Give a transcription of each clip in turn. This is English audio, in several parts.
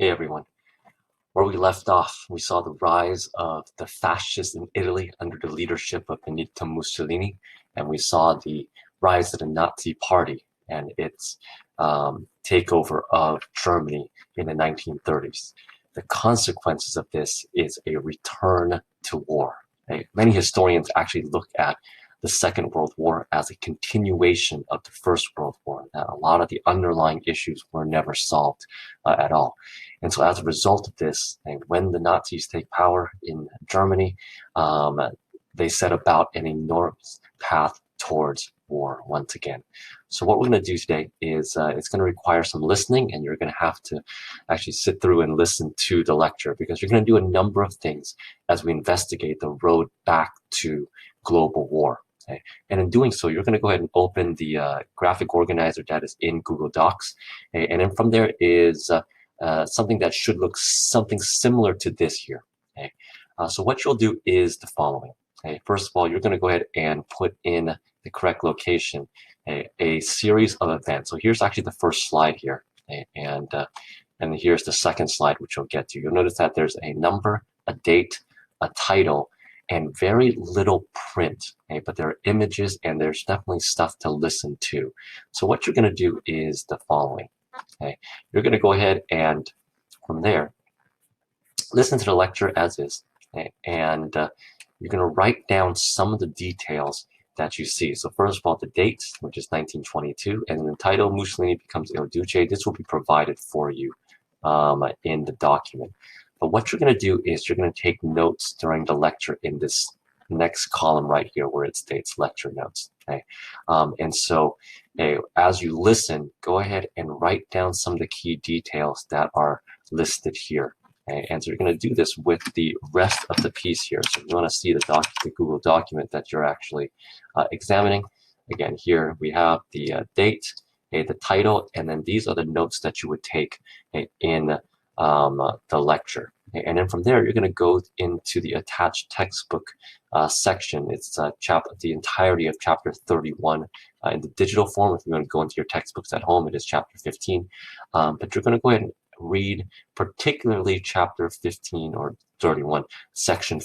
Hey everyone. Where we left off, we saw the rise of the fascists in Italy under the leadership of Benito Mussolini, and we saw the rise of the Nazi Party and its takeover of Germany in the 1930s. The consequences of this is a return to war. Okay? Many historians actually look at the Second World War as a continuation of the First World War. That a lot of the underlying issues were never solved at all. And so as a result of this, and when the Nazis take power in Germany, they set about an enormous path towards war once again. So what we're going to do today is it's going to require some listening, and you're going to have to actually sit through and listen to the lecture, because you're going to do a number of things as we investigate the road back to global war. Okay. And in doing so, you're going to go ahead and open the graphic organizer that is in Google Docs. Okay. And then from there is something that should look something similar to this here. Okay. So what you'll do is the following. Okay. First of all, you're going to go ahead and put in the correct location, a series of events. So here's actually the first slide here. Okay. And here's the second slide, which you'll get to. You'll notice that there's a number, a date, a title, and very little print, okay? But there are images and there's definitely stuff to listen to. So what you're going to do is the following. Okay? You're going to go ahead and from there, listen to the lecture as is, okay? And you're going to write down some of the details that you see. So first of all, the date, which is 1922, and the title, Mussolini becomes Il Duce. This will be provided for you in the document. But what you're going to do is you're going to take notes during the lecture in this next column right here where it states lecture notes. Okay? And so as you listen, go ahead and write down some of the key details that are listed here. Okay? And so you're going to do this with the rest of the piece here. So you want to see the Google document that you're actually examining. Again, here we have the date, the title, and then these are the notes that you would take in the lecture. And then from there, you're going to go into the attached textbook section. It's the entirety of chapter 31 in the digital form. If you're going to go into your textbooks at home, it is chapter 15. But you're going to go ahead and read particularly chapter 15 or 31, section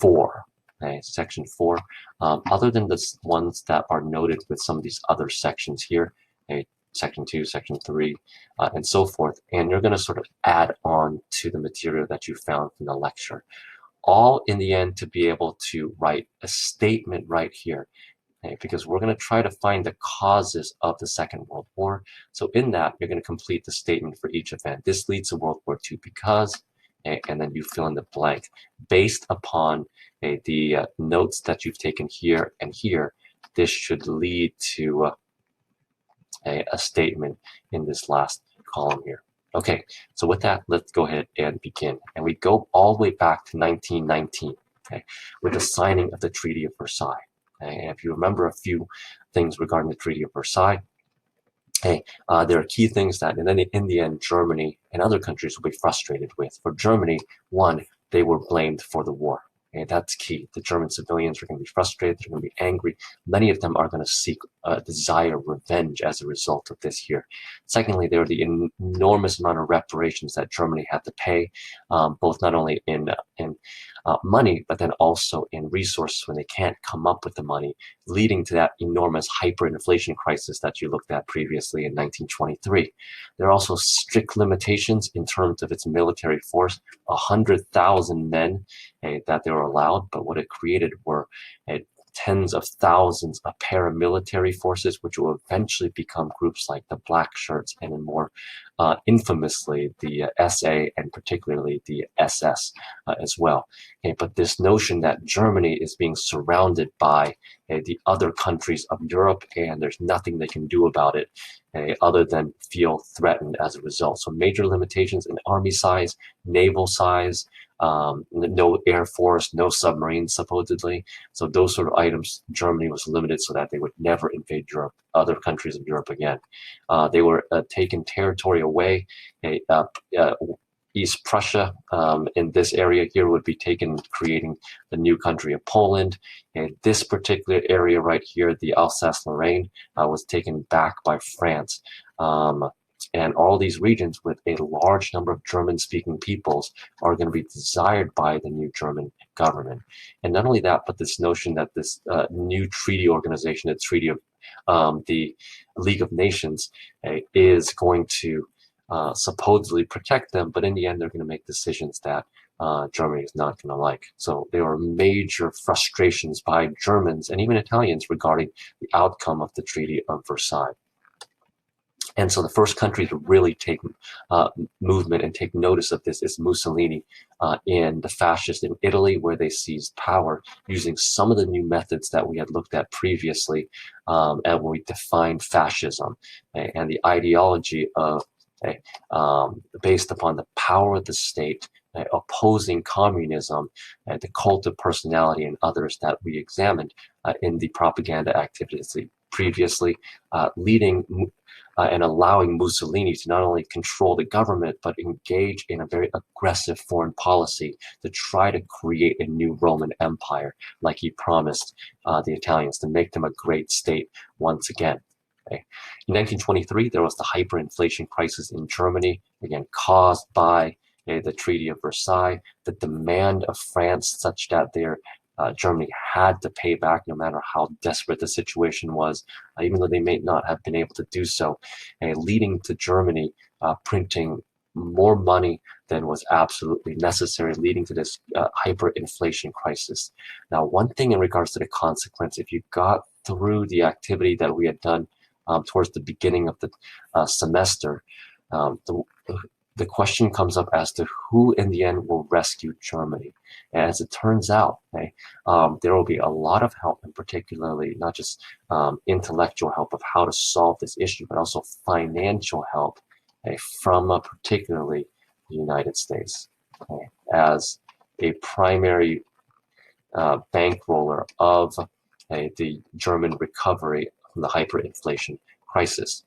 4. Okay, section 4. Other than the ones that are noted with some of these other sections here, section 2, section 3, and so forth. And you're going to sort of add on to the material that you found in the lecture. All in the end to be able to write a statement right here. Okay, because we're going to try to find the causes of the Second World War. So in that, you're going to complete the statement for each event. This leads to World War II because, and then you fill in the blank. Based upon the notes that you've taken here and here, this should lead to a statement in this last column here. Okay, so with that, let's go ahead and begin. And we go all the way back to 1919, okay, with the signing of the Treaty of Versailles. Okay? And if you remember a few things regarding the Treaty of Versailles, there are key things that in the end, Germany and other countries will be frustrated with. For Germany, one, they were blamed for the war. Okay, that's key. The German civilians are going to be frustrated. They're going to be angry. Many of them are going to seek desire revenge as a result of this here. Secondly, there are the enormous amount of reparations that Germany had to pay, both not only in money, but then also in resources when they can't come up with the money, leading to that enormous hyperinflation crisis that you looked at previously in 1923. There are also strict limitations in terms of its military force, 100,000 men that they were allowed, but what it created were tens of thousands of paramilitary forces, which will eventually become groups like the Black Shirts and then more infamously the SA and particularly the SS as well. Okay, but this notion that Germany is being surrounded by the other countries of Europe and there's nothing they can do about it other than feel threatened as a result. So major limitations in army size, naval size, no air force, no submarines supposedly. So those sort of items, Germany was limited so that they would never invade Europe, other countries of Europe again. They were taken territory away. East Prussia in this area here would be taken, creating the new country of Poland. And this particular area right here, the Alsace-Lorraine, was taken back by France. And all these regions with a large number of German-speaking peoples are going to be desired by the new German government. And not only that, but this notion that this new treaty organization, the Treaty of the League of Nations, is going to supposedly protect them, but in the end, they're going to make decisions that Germany is not going to like. So there were major frustrations by Germans and even Italians regarding the outcome of the Treaty of Versailles. And so the first country to really take movement and take notice of this is Mussolini in the fascist in Italy, where they seized power using some of the new methods that we had looked at previously, and when we defined fascism and the ideology of based upon the power of the state, opposing communism, the cult of personality, and others that we examined in the propaganda activities previously, leading and allowing Mussolini to not only control the government, but engage in a very aggressive foreign policy to try to create a new Roman Empire, like he promised the Italians, to make them a great state once again. Okay. In 1923, there was the hyperinflation crisis in Germany, again caused by the Treaty of Versailles, the demand of France such that Germany had to pay back no matter how desperate the situation was, even though they may not have been able to do so, leading to Germany printing more money than was absolutely necessary, leading to this hyperinflation crisis. Now, one thing in regards to the consequence, if you got through the activity that we had done towards the beginning of the semester, the question comes up as to who in the end will rescue Germany. And as it turns out, there will be a lot of help, and particularly not just intellectual help of how to solve this issue, but also financial help from particularly the United States as a primary bankroller of the German recovery from the hyperinflation crisis.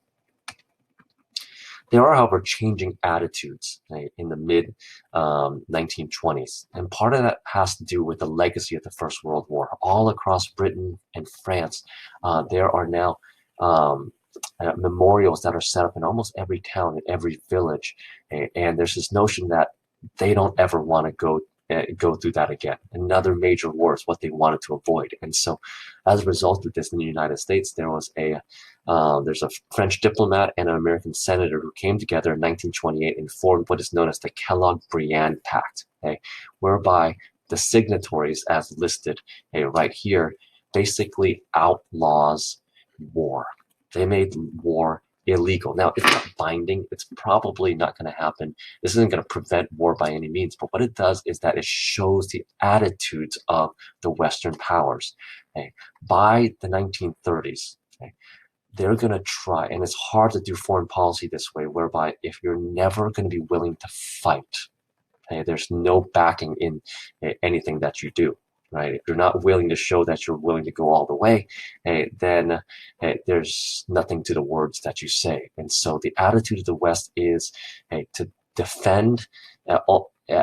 There are, however, changing attitudes in the mid-1920s, and part of that has to do with the legacy of the First World War. All across Britain and France, there are now memorials that are set up in almost every town, in every village, and there's this notion that they don't ever want to go through that again. Another major war is what they wanted to avoid. And so as a result of this in the United States, there's a French diplomat and an American senator who came together in 1928 and formed what is known as the Kellogg-Briand Pact, whereby the signatories, as listed right here, basically outlaws war. They made war illegal. Now, it's not binding. It's probably not going to happen. This isn't going to prevent war by any means, but what it does is that it shows the attitudes of the Western powers. By the 1930s, they're going to try, and it's hard to do foreign policy this way, whereby if you're never going to be willing to fight, there's no backing in anything that you do. Right? If you're not willing to show that you're willing to go all the way, then there's nothing to the words that you say. And so the attitude of the West is to defend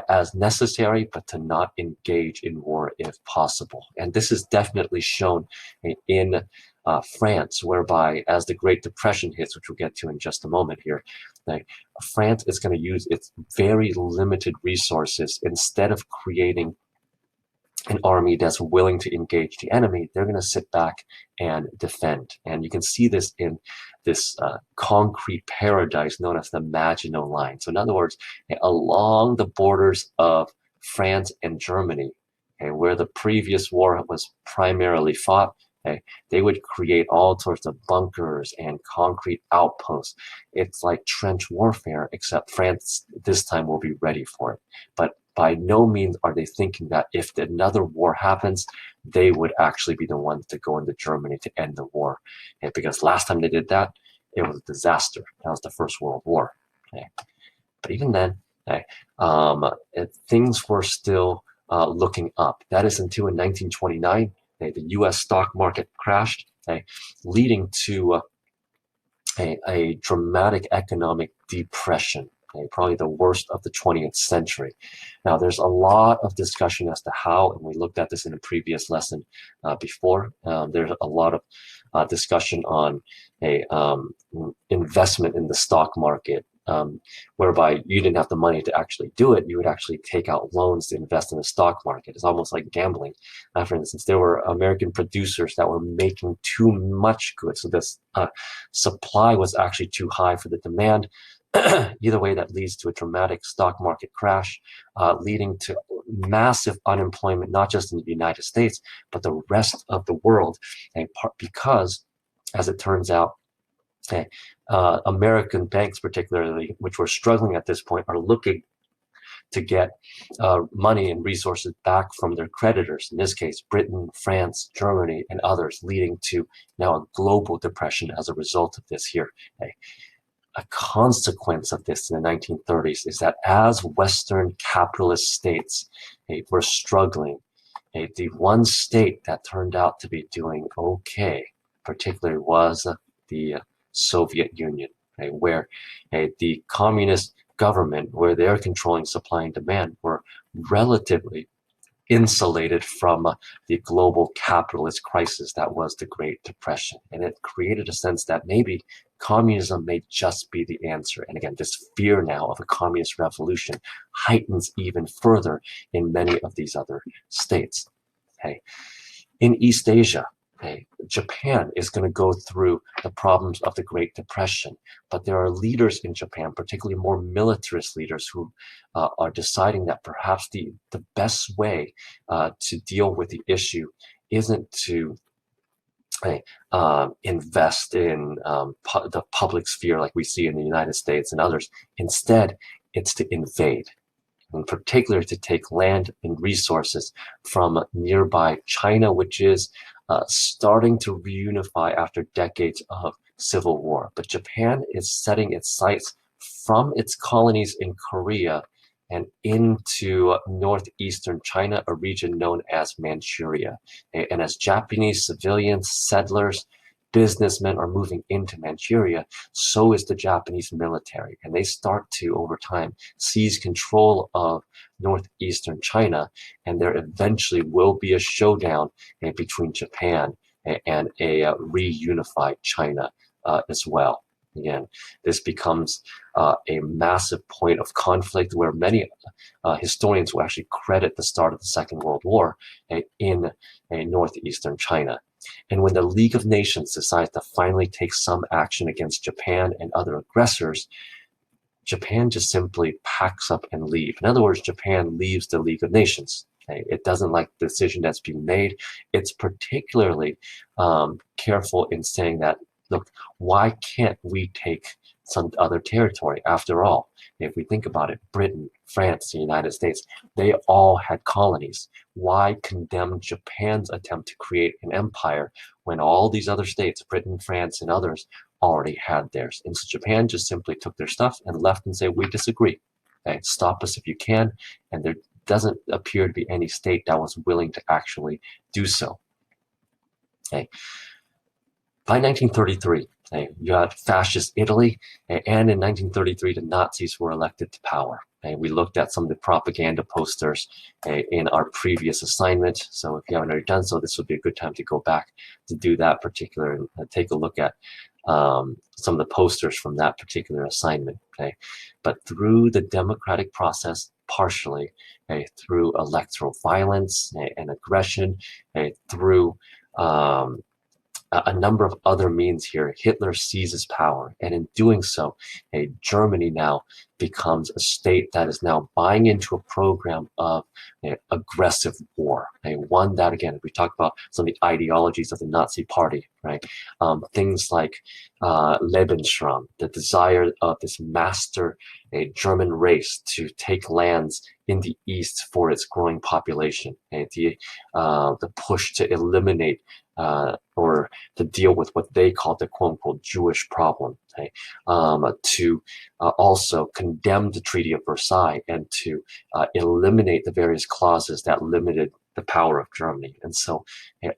as necessary, but to not engage in war if possible. And this is definitely shown in France, whereby as the Great Depression hits, which we'll get to in just a moment here, France is going to use its very limited resources. Instead of creating an army that's willing to engage the enemy, they're going to sit back and defend. And you can see this in this concrete paradise known as the Maginot Line. So in other words, along the borders of France and Germany, where the previous war was primarily fought, they would create all sorts of bunkers and concrete outposts. It's like trench warfare, except France this time will be ready for it. But by no means are they thinking that if another war happens, they would actually be the ones to go into Germany to end the war. Because last time they did that, it was a disaster. That was the First World War. But even then, things were still looking up. That is until in 1929, the U.S. stock market crashed, leading to a dramatic economic depression. Probably the worst of the 20th century. Now, there's a lot of discussion as to how, and we looked at this in a previous lesson before, there's a lot of discussion on a investment in the stock market, whereby you didn't have the money to actually do it. You would actually take out loans to invest in the stock market. It's almost like gambling. For instance, there were American producers that were making too much goods, so this supply was actually too high for the demand. Either way, that leads to a dramatic stock market crash, leading to massive unemployment, not just in the United States, but the rest of the world. And because, as it turns out, American banks, particularly, which were struggling at this point, are looking to get money and resources back from their creditors, in this case, Britain, France, Germany, and others, leading to now a global depression as a result of this here. A consequence of this in the 1930s is that as Western capitalist states were struggling, the one state that turned out to be doing okay, particularly, was the Soviet Union, where the communist government, where they're controlling supply and demand, were relatively insulated from the global capitalist crisis that was the Great Depression. And it created a sense that maybe communism may just be the answer. And again, this fear now of a communist revolution heightens even further in many of these other states. In East Asia, Japan is going to go through the problems of the Great Depression, but there are leaders in Japan, particularly more militarist leaders, who are deciding that perhaps the best way to deal with the issue isn't to invest in the public sphere like we see in the United States and others. Instead, it's to invade, in particular to take land and resources from nearby China, which is starting to reunify after decades of civil war. But Japan is setting its sights from its colonies in Korea and into northeastern China, a region known as Manchuria. And as Japanese civilians, settlers, businessmen are moving into Manchuria, so is the Japanese military. And they start to, over time, seize control of northeastern China, and there eventually will be a showdown between Japan and a reunified China as well. Again, this becomes a massive point of conflict where many historians will actually credit the start of the Second World War in northeastern China. And when the League of Nations decides to finally take some action against Japan and other aggressors, Japan just simply packs up and leaves. In other words, Japan leaves the League of Nations. It doesn't like the decision that's being made. It's particularly careful in saying that, look, why can't we take some other territory? After all, if we think about it, Britain, France, the United States, they all had colonies. Why condemn Japan's attempt to create an empire when all these other states, Britain, France, and others, already had theirs? And so Japan just simply took their stuff and left and said, we disagree. Stop us if you can. And there doesn't appear to be any state that was willing to actually do so. By 1933, you had Fascist Italy, and in 1933, the Nazis were elected to power. We looked at some of the propaganda posters in our previous assignment, so if you haven't already done so, this would be a good time to go back to do that particular and take a look at some of the posters from that particular assignment. But through the democratic process, partially through electoral violence and aggression, through a number of other means here, Hitler seizes power. And in doing so, Germany now becomes a state that is now buying into a program of aggressive war. One that, again, we talked about some of the ideologies of the Nazi Party, right? Things like Lebensraum, the desire of this master German race to take lands in the East for its growing population, the push to eliminate or to deal with what they call the quote-unquote Jewish problem, to also condemn the Treaty of Versailles and to eliminate the various clauses that limited the power of Germany. And so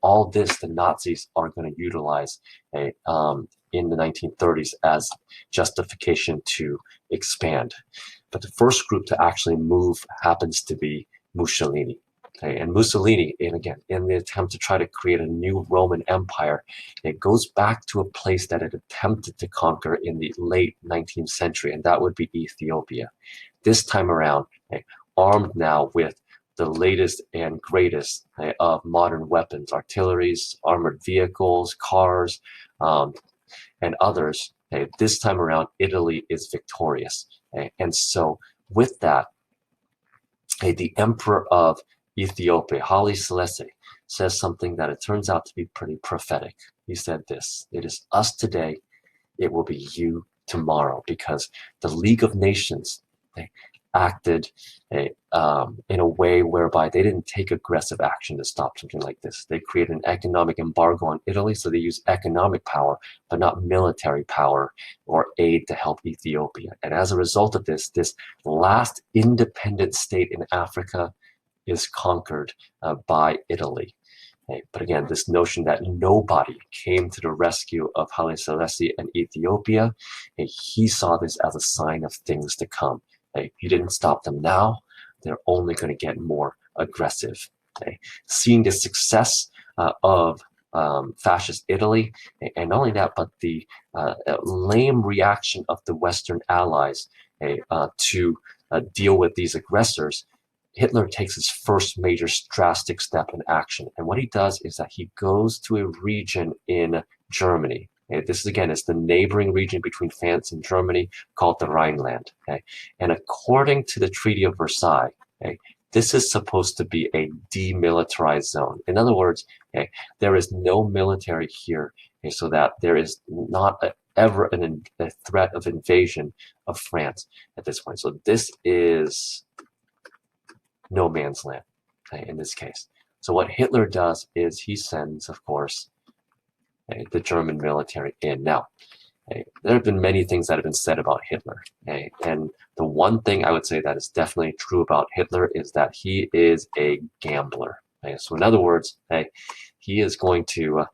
all this the Nazis are going to utilize in the 1930s as justification to expand. But the first group to actually move happens to be Mussolini. Okay, and Mussolini, and again, in the attempt to try to create a new Roman Empire, it goes back to a place that it attempted to conquer in the late 19th century, and that would be Ethiopia. This time around, okay, armed now with the latest and greatest of modern weapons, artilleries, armored vehicles, cars, and others. Okay, this time around, Italy is victorious. Okay, and so with that, the emperor of Ethiopia, Haile Selassie, says something that it turns out to be pretty prophetic. He said this: "It is us today, it will be you tomorrow," because the League of Nations, they acted in a way whereby they didn't take aggressive action to stop something like this. They created an economic embargo on Italy, so they used economic power, but not military power or aid to help Ethiopia. And as a result of this, this last independent state in Africa is conquered by Italy. Okay, but again, this notion that nobody came to the rescue of Haile Selassie and Ethiopia, he saw this as a sign of things to come. Okay, he didn't stop them now, they're only going to get more aggressive. Okay, seeing the success of fascist Italy, and not only that, but the lame reaction of the Western allies to deal with these aggressors, Hitler takes his first major drastic step in action. And what he does is that he goes to a region in Germany. Okay? This is, again, it's the neighboring region between France and Germany called the Rhineland. Okay? And according to the Treaty of Versailles, okay, this is supposed to be a demilitarized zone. In other words, okay, there is no military here, okay, so that there is not ever a threat of invasion of France at this point. So this is no man's land, okay, in this case. So what Hitler does is he sends, of course, the German military in. Now, there have been many things that have been said about Hitler, and the one thing I would say that is definitely true about Hitler is that he is a gambler. So in other words, he is going to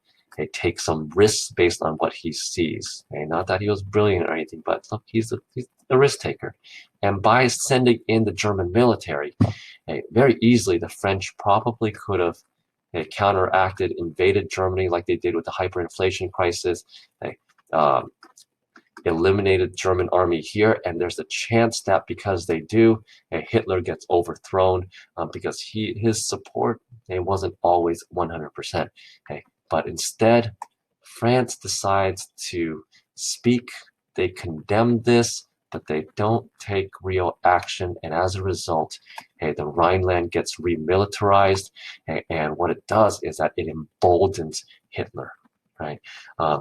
take some risks based on what he sees. Not that he was brilliant or anything, but look, he's a risk taker. And by sending in the German military, very easily the French probably could have counteracted, invaded Germany like they did with the hyperinflation crisis, eliminated German army here, and there's a chance that because they do, Hitler gets overthrown because his support wasn't always 100%. But instead, France decides to speak. They condemn this, but they don't take real action, and as a result, the Rhineland gets remilitarized, and what it does is that it emboldens Hitler, right?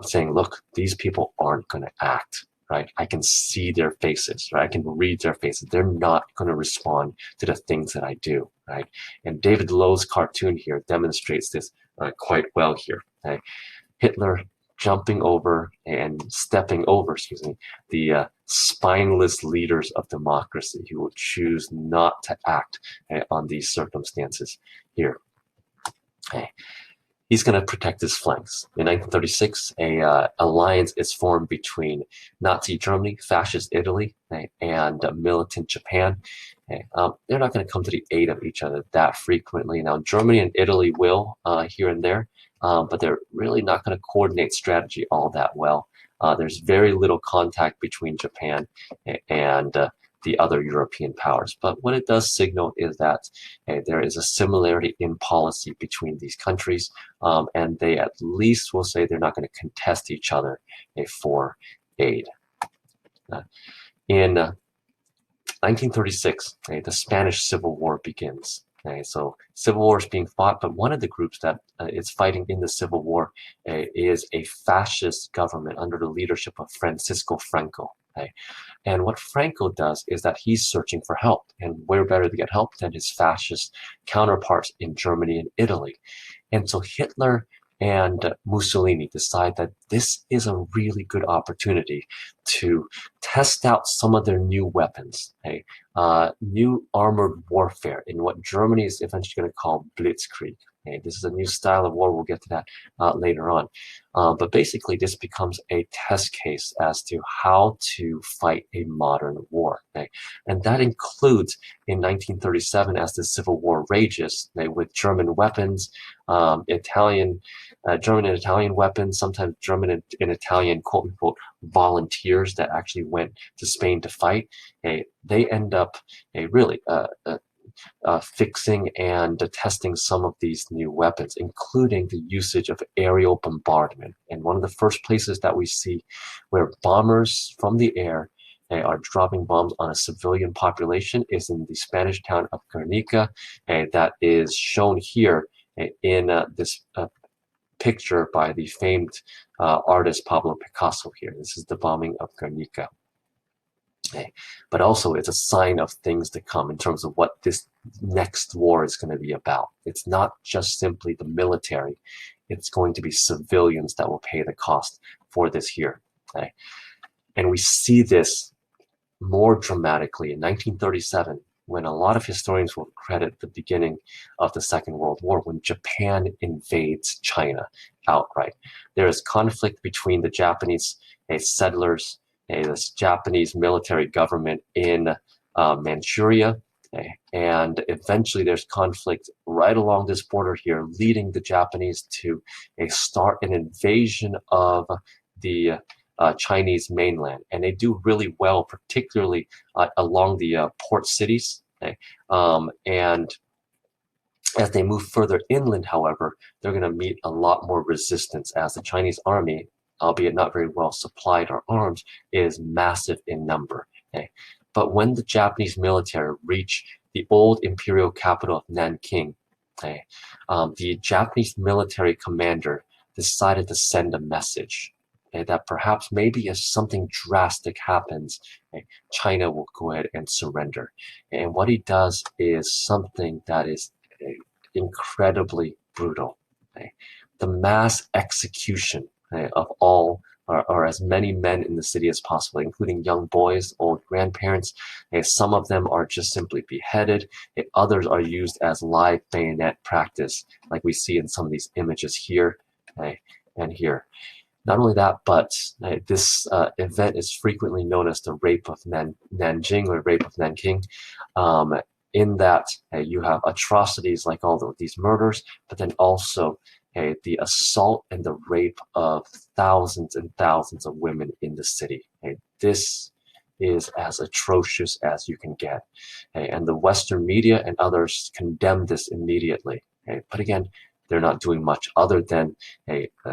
Saying, look, these people aren't going to act, right? I can see their faces, right? I can read their faces. They're not going to respond to the things that I do, right? And David Lowe's cartoon here demonstrates this quite well here. Okay? Hitler jumping over and stepping over, the spineless leaders of democracy who will choose not to act on these circumstances here. He's going to protect his flanks. In 1936, a alliance is formed between Nazi Germany, Fascist Italy, and militant Japan. They're not going to come to the aid of each other that frequently. Now, Germany and Italy will here and there, but they're really not going to coordinate strategy all that well. There's very little contact between Japan and the other European powers. But what it does signal is that there is a similarity in policy between these countries, and they at least will say they're not going to contest each other for aid. In 1936, the Spanish Civil War begins. So civil war is being fought, but one of the groups that is fighting in the civil war is a fascist government under the leadership of Francisco Franco. And what Franco does is that he's searching for help, and where better to get help than his fascist counterparts in Germany and Italy. And so Hitler and Mussolini decide that this is a really good opportunity to test out some of their new weapons, new armored warfare in what Germany is eventually going to call blitzkrieg. This is a new style of war. We'll get to that later on. But basically, this becomes a test case as to how to fight a modern war. And that includes in 1937, as the Civil War outrageous, with German weapons, German and Italian weapons, sometimes German and Italian quote unquote volunteers that actually went to Spain to fight. They end up really fixing and testing some of these new weapons, including the usage of aerial bombardment. And one of the first places that we see where bombers from the air are dropping bombs on a civilian population is in the Spanish town of Guernica, that is shown here in this picture by the famed artist Pablo Picasso here. This is the bombing of Guernica. But also it's a sign of things to come in terms of what this next war is going to be about. It's not just simply the military. It's going to be civilians that will pay the cost for this here. And we see this more dramatically in 1937, when a lot of historians will credit the beginning of the Second World War, when Japan invades China outright. There is conflict between the Japanese settlers, this Japanese military government in Manchuria, and eventually there's conflict right along this border here, leading the Japanese to start an invasion of the Chinese mainland. And they do really well, particularly along the port cities. And as they move further inland, however, they're going to meet a lot more resistance, as the Chinese army, albeit not very well supplied or armed, is massive in number. But when the Japanese military reach the old imperial capital of Nanking, the Japanese military commander decided to send a message that perhaps maybe if something drastic happens, China will go ahead and surrender. And what he does is something that is incredibly brutal. The mass execution of all or as many men in the city as possible, including young boys, old grandparents. Some of them are just simply beheaded. Others are used as live bayonet practice, like we see in some of these images here and here. Not only that, but this event is frequently known as the Rape of Nanjing or Rape of Nanking. In that you have atrocities like all of these murders, but then also the assault and the rape of thousands and thousands of women in the city. This is as atrocious as you can get. And the Western media and others condemn this immediately. But again, they're not doing much other than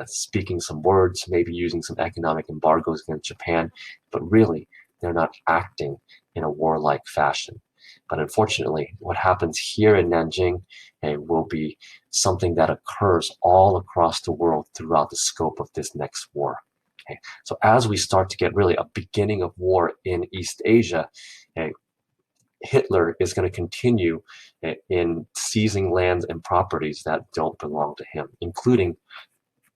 speaking some words, maybe using some economic embargoes against Japan, but really they're not acting in a warlike fashion. But unfortunately, what happens here in Nanjing will be something that occurs all across the world throughout the scope of this next war. So as we start to get really a beginning of war in East Asia, Hitler is going to continue in seizing lands and properties that don't belong to him, including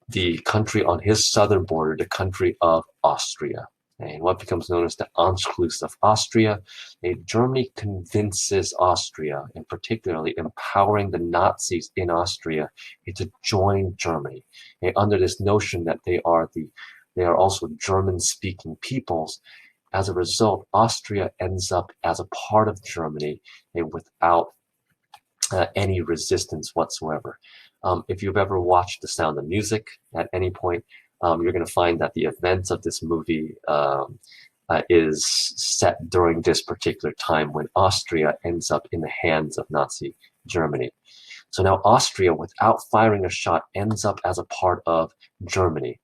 the country on his southern border, the country of Austria. And what becomes known as the Anschluss of Austria. Germany convinces Austria, and particularly empowering the Nazis in Austria, to join Germany under this notion that they are also German-speaking peoples. As a result, Austria ends up as a part of Germany without any resistance whatsoever. If you've ever watched The Sound of Music at any point, you're going to find that the events of this movie is set during this particular time when Austria ends up in the hands of Nazi Germany. So now Austria, without firing a shot, ends up as a part of Germany.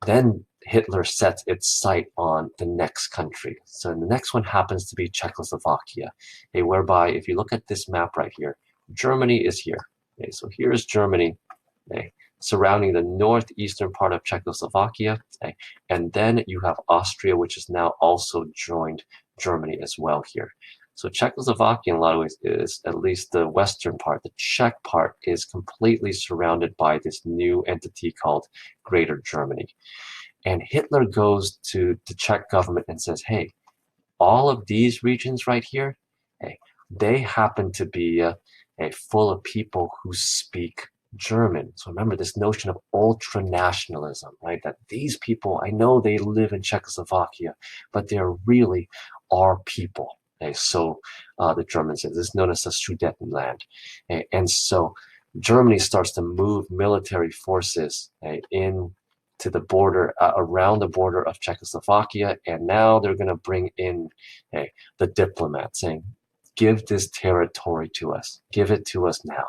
Then Hitler sets its sight on the next country. So the next one happens to be Czechoslovakia, whereby if you look at this map right here, Germany is here. So here's Germany, surrounding the northeastern part of Czechoslovakia, and then you have Austria, which has now also joined Germany as well here. So Czechoslovakia, in a lot of ways, is at least the western part. The Czech part is completely surrounded by this new entity called Greater Germany. And Hitler goes to the Czech government and says, hey, all of these regions right here, they happen to be full of people who speak German. So remember this notion of ultra-nationalism, right? That these people, I know they live in Czechoslovakia, but they're really our people. Okay, so the Germans say this is known as the Sudetenland. Okay, and so Germany starts to move military forces in to the border, around the border of Czechoslovakia, and now they're going to bring in the diplomats, saying, give this territory to us, give it to us now,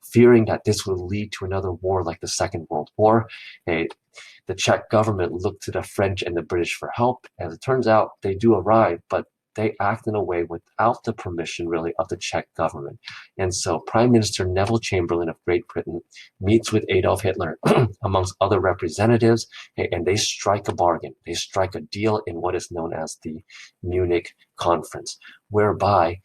fearing that this will lead to another war like the Second World War. The Czech government looked to the French and the British for help. As it turns out, they do arrive, but they act in a way without the permission, really, of the Czech government. And so Prime Minister Neville Chamberlain of Great Britain meets with Adolf Hitler, amongst other representatives, and they strike a bargain. They strike a deal in what is known as the Munich Conference, whereby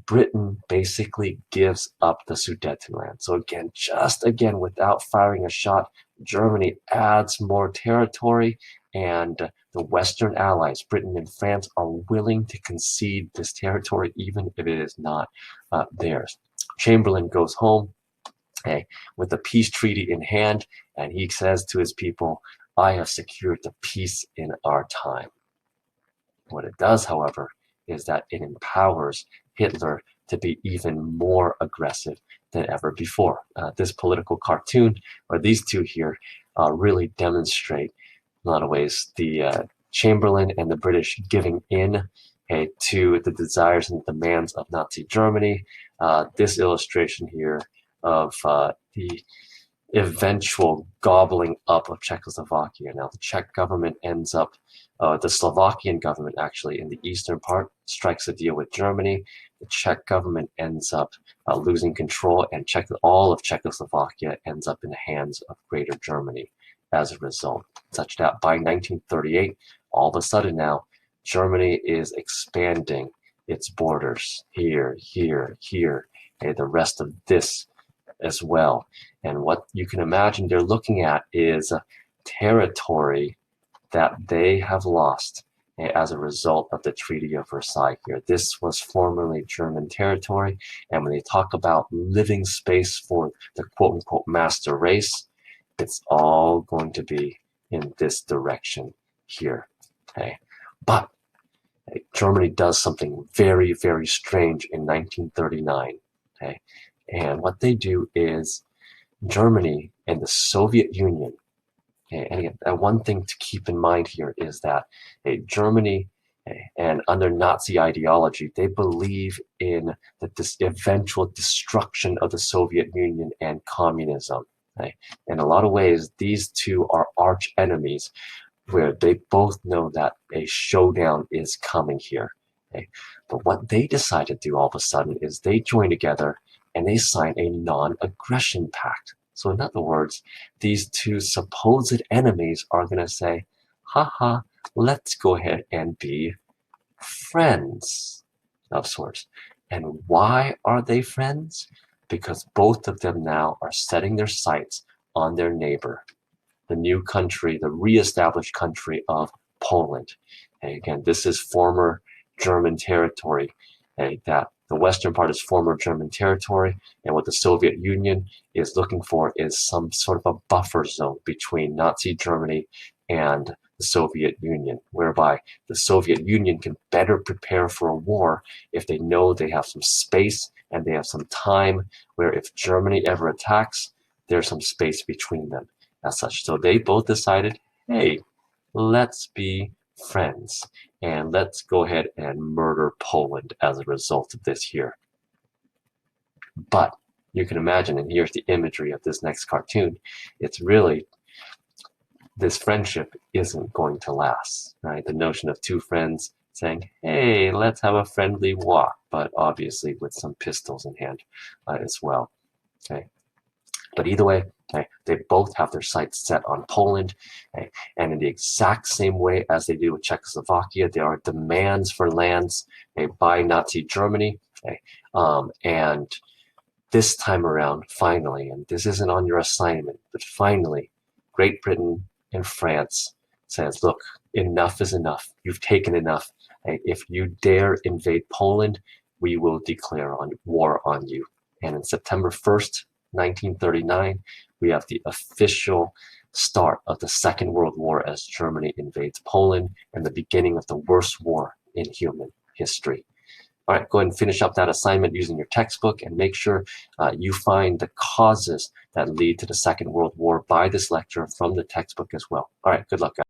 Britain basically gives up the Sudetenland. So again, just again, without firing a shot, Germany adds more territory, and the Western allies, Britain and France, are willing to concede this territory, even if it is not theirs. Chamberlain goes home with a peace treaty in hand, and he says to his people, I have secured the peace in our time. What it does, however, is that it empowers Hitler to be even more aggressive than ever before. This political cartoon, or these two here, really demonstrate, in a lot of ways, the Chamberlain and the British giving in to the desires and demands of Nazi Germany. This illustration here of the eventual gobbling up of Czechoslovakia. Now, the Czech government ends up, the Slovakian government actually in the eastern part strikes a deal with Germany. The Czech government ends up losing control, and all of Czechoslovakia ends up in the hands of Greater Germany as a result, such that by 1938, all of a sudden now, Germany is expanding its borders here, here, here, and the rest of this as well. And what you can imagine they're looking at is territory that they have lost as a result of the Treaty of Versailles here. This was formerly German territory, and when they talk about living space for the quote-unquote master race, it's all going to be in this direction here. But Germany does something very, very strange in 1939. And what they do is Germany and the Soviet Union, and again, one thing to keep in mind here is that Germany and under Nazi ideology, they believe in this eventual destruction of the Soviet Union and communism. In a lot of ways, these two are arch enemies, where they both know that a showdown is coming here. But what they decide to do all of a sudden is they join together and they sign a non-aggression pact. So in other words, these two supposed enemies are going to say, haha, let's go ahead and be friends of sorts. And why are they friends? Because both of them now are setting their sights on their neighbor, the new country, the re-established country of Poland. Again, this is former German territory. That the western part is former German territory, and what the Soviet Union is looking for is some sort of a buffer zone between Nazi Germany and the Soviet Union, whereby the Soviet Union can better prepare for a war if they know they have some space and they have some time, where if Germany ever attacks, there's some space between them as such. So they both decided, hey, let's be friends, and let's go ahead and murder Poland as a result of this here. But you can imagine, and here's the imagery of this next cartoon, it's really, this friendship isn't going to last, right? The notion of two friends saying, hey, let's have a friendly walk, but obviously with some pistols in hand as well. But either way, they both have their sights set on Poland, and in the exact same way as they do with Czechoslovakia, there are demands for lands by Nazi Germany. And this time around, finally, and this isn't on your assignment, but finally, Great Britain and France says, look, enough is enough. You've taken enough. If you dare invade Poland, we will declare war on you. And in September 1st, 1939, we have the official start of the Second World War as Germany invades Poland, and the beginning of the worst war in human history. All right, go ahead and finish up that assignment using your textbook and make sure you find the causes that lead to the Second World War by this lecture from the textbook as well. All right, good luck, guys.